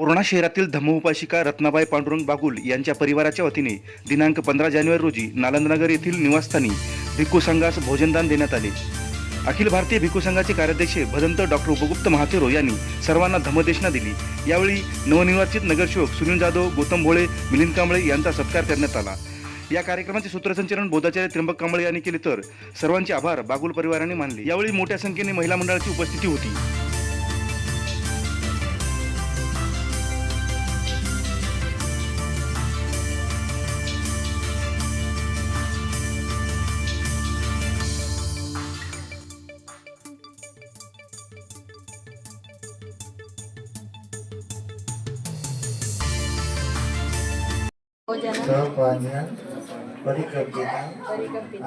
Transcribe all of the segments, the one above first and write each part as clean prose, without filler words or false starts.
पूर्णा शहरातील धम्मोपाशिका रत्नाबाई पांडुरंग बागुल यांच्या परिवाराच्या वतीने दिनांक 15 जानेवारी रोजी नालंदनगर येथील निवासस्थानी भिक्खू संघास भोजनदान देण्यात आले। अखिल भारतीय भिक्खू संघाचे कार्याध्यक्ष भदंत डॉक्टर उपगुप्त महाथेरो यांनी सर्वांना धम्मदेशना दिली। यावेळी नवनिर्वाचित नगरसेवक सुनील जाधव, गौतम भोळे, मिलिंद कांबळे यांचा सत्कार करण्यात आला। या कार्यक्रमाचे सूत्रसंचालन बोधाचार्य त्र्यंबक कांबळे यांनी केले, तर सर्वांचे आभार बागुल परिवाराने मानले। यावेळी मोठ्या संख्येने महिला मंडळाची उपस्थिती होती। सहपान्या परिकल्पिता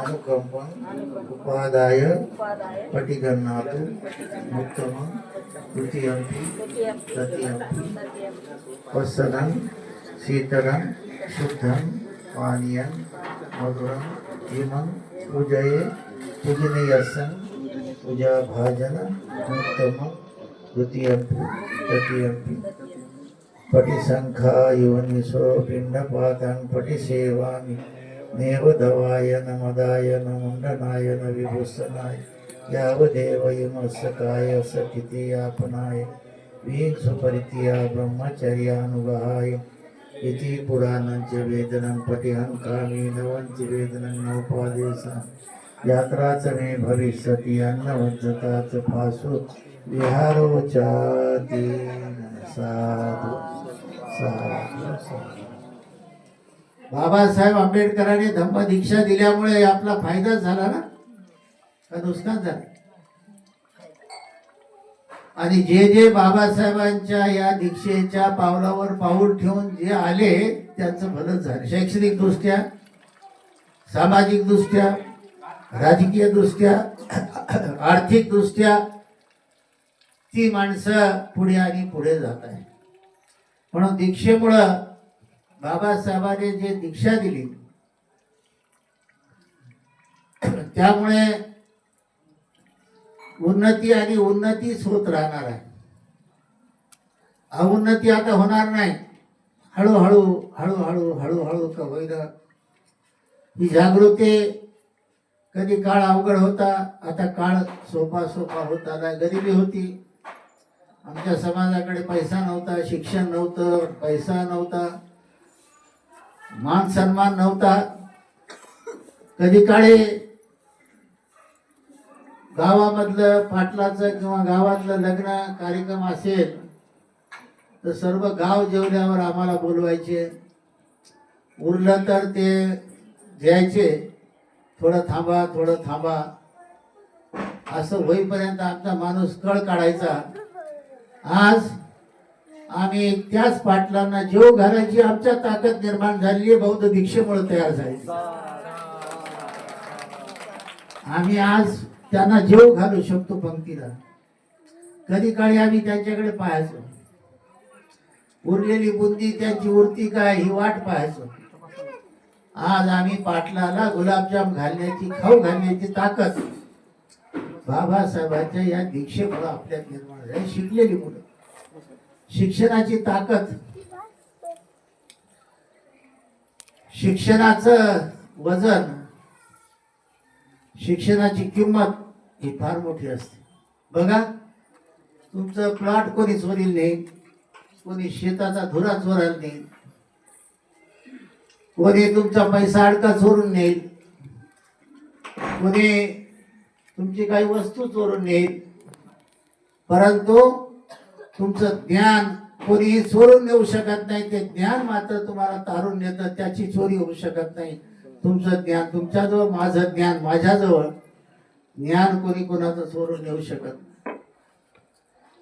अनुकंपं उपादाय पटिगन्नातु मुक्तमं द्वितीयंपि तृतीयंपि वसनं शीतलं शुद्धं पानीयं मधुरं इमं पूजये पूजनीयस्सं पूजाभाजन मुक्तमं द्वितीयंपि तृतीयंपि पटिशंखा योनिसो पिंडपातं पटिसेवामि नेवदवाय नमदाय नमुण्डनाय न विभूषणाय यावदेव यमस्सकाय सकितियापनाय वीक्षुपरित्या ब्रह्मचर्यानुगाय इति पुराणञ्च वेदनं पटिहंकामि नवन्ति वेदनं नोपादेशं यात्रा च मे भविष्यति अन्नवज्जता च फासु विहारो चाति साधु साधु साधु। बाबासाहेब आंबेडकरांनी धम्म दीक्षा दिल्यामुळे आपला फायदा झाला ना का नुकसान झालं? आणि जे जे बाबासाहेबांच्या या दीक्षेच्या पावलावर पाऊल ठेवून जे आले त्यांचं भलं झालं। शैक्षणिक दृष्ट्या, सामाजिक दृष्ट्या, राजकीय दृष्ट्या, आर्थिक दृष्ट्या ती माणसं पुढे आणि पुढे जात आहे। म्हणून दीक्षेमुळं बाबासाहेबांनी जे दीक्षा दिली त्यामुळे उन्नती आणि उन्नतीच होत राहणार आहे। अवन्नती आता होणार नाही। हळूहळू हळूहळू हळूहळू का होईना ही जागृती। कधी काळ अवघड होता, आता काळ सोपा सोपा होत आला। गरिबी होती, आमच्या समाजाकडे पैसा नव्हता, शिक्षण नव्हतं, पैसा नव्हता, मान सन्मान नव्हता। कधी काळी गावामधलं पाटलाचं किंवा गावातलं लग्न कार्यक्रम असेल तर सर्व गाव जेवल्यावर आम्हाला बोलवायचे, उरलं तर ते द्यायचे, थोडं थांबा थोडं थांबा असं होईपर्यंत आमचा माणूस कळ काढायचा। आज आम्ही त्याच पाटलांना जेव घालायची आमच्या ताकद निर्माण झाली बौद्ध दीक्षेमुळे तयार झाली। आम्ही आज त्यांना जेव घालू शकतो पंक्तीला। कधी काळी आम्ही त्यांच्याकडे पाहायचो, उरलेली बुंदी त्यांची उरती काय ही वाट पाहायचो। आज आम्ही पाटलाला गुलाबजाम घालण्याची, खाऊ घालण्याची ताकद बाबासाहेबांच्या या दीक्षेमुळे आपल्यात निर्माण झाली। शिकलेली मुलं, शिक्षणाची ताकद, शिक्षणाचं वजन, शिक्षणाची किंमत ही फार मोठी असते। बघा, तुमचं प्लॉट कोणी चोरील नाही, कोणी शेताचा धुरा चोरायला नाही, कोणी तुमचा पैसा अडका चोरून नेईल, कोणी तुमची काही वस्तू चोरून नेईल, परंतु तुमचं ज्ञान कोणीही चोरून नेऊ शकत नाही। ते ज्ञान मात्र तुम्हाला तारून नेतं, त्याची चोरी होऊ शकत नाही। तुमचं ज्ञान तुमच्याजवळ, माझं ज्ञान माझ्याजवळ, ज्ञान कोणी कोणाचं चोरून नेऊ शकत नाही।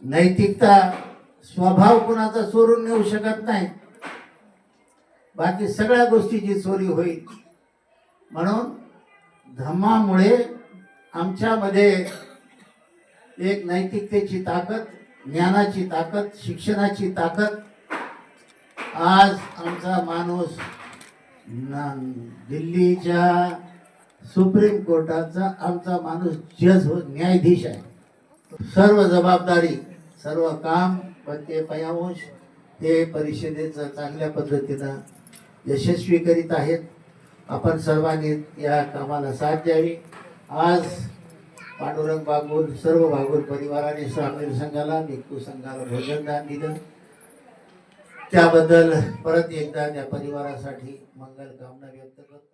नैतिकता, स्वभाव कोणाचा चोरून नेऊ शकत नाही। बाकी सगळ्या गोष्टीची चोरी होईल। म्हणून धम्मामुळे आमच्यामध्ये एक नैतिकतेची ताकद, ज्ञानाची ताकद, शिक्षणाची ताकद। आज आमचा माणूस दिल्लीच्या सुप्रीम कोर्टाचा आमचा माणूस जज हो, न्यायाधीश आहे। सर्व जबाबदारी, सर्व काम, पत्ते पयावंश हे परिषदेचं चांगल्या पद्धतीनं यशस्वी करीत आहेत. आपण सर्वांनी या कामाला साथ द्यावी. आज पांडुरंग बागुल सर्व बागुल परिवाराने स्वामी संघाला भिक्खू संघाला भोजनदान दिलं. त्याबद्दल परत एकदा त्या परिवारासाठी मंगल कामना व्यक्त करतो.